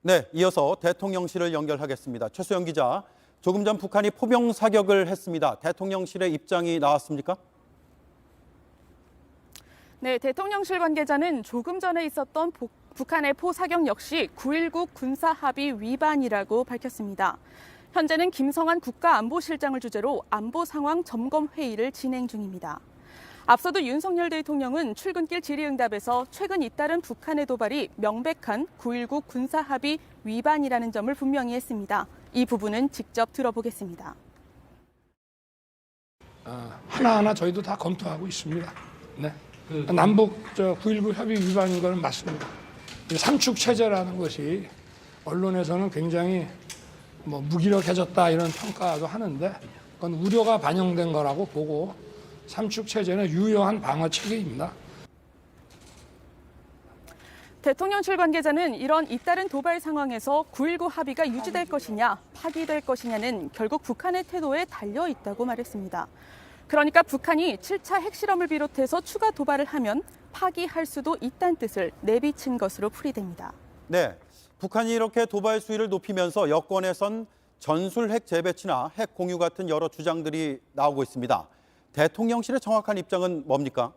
네, 이어서 대통령실을 연결하겠습니다. 최수영 기자, 조금 전 북한이 포병 사격을 했습니다. 대통령실의 입장이 나왔습니까? 네, 대통령실 관계자는 조금 전에 있었던 북한의 포 사격 역시 9.19 군사합의 위반이라고 밝혔습니다. 현재는 김성한 국가안보실장을 주재로 안보 상황 점검 회의를 진행 중입니다. 앞서도 윤석열 대통령은 출근길 질의응답에서 최근 잇따른 북한의 도발이 명백한 9.19 군사합의 위반이라는 점을 분명히 했습니다. 이 부분은 직접 들어보겠습니다. 하나하나 저희도 다 검토하고 있습니다. 네. 남북 9.19 협의 위반인 건 맞습니다. 삼축 체제라는 것이 언론에서는 굉장히 무기력해졌다 이런 평가도 하는데 그건 우려가 반영된 거라고 보고 삼축 체제는 유효한 방어 체계입니다. 대통령실 관계자는 이런 잇따른 도발 상황에서 9.19 합의가 유지될 것이냐, 파기될 것이냐는 결국 북한의 태도에 달려 있다고 말했습니다. 그러니까 북한이 7차 핵실험을 비롯해서 추가 도발을 하면 파기할 수도 있다는 뜻을 내비친 것으로 풀이됩니다. 네, 북한이 이렇게 도발 수위를 높이면서 여권에선 전술 핵 재배치나 핵 공유 같은 여러 주장들이 나오고 있습니다. 대통령실의 정확한 입장은 뭡니까?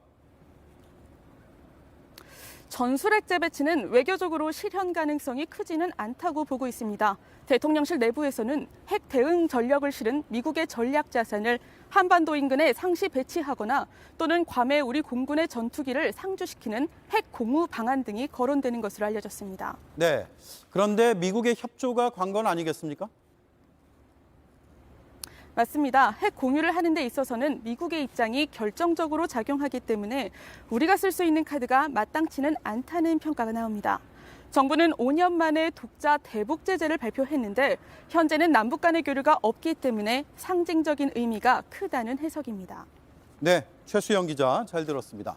전술핵 재배치는 외교적으로 실현 가능성이 크지는 않다고 보고 있습니다. 대통령실 내부에서는 핵 대응 전력을 실은 미국의 전략 자산을 한반도 인근에 상시 배치하거나 또는 괌에 우리 공군의 전투기를 상주시키는 핵 공유 방안 등이 거론되는 것으로 알려졌습니다. 네, 그런데 미국의 협조가 관 건 아니겠습니까? 맞습니다. 핵 공유를 하는 데 있어서는 미국의 입장이 결정적으로 작용하기 때문에 우리가 쓸 수 있는 카드가 마땅치는 않다는 평가가 나옵니다. 정부는 5년 만에 독자 대북 제재를 발표했는데 현재는 남북 간의 교류가 없기 때문에 상징적인 의미가 크다는 해석입니다. 네, 최수영 기자 잘 들었습니다.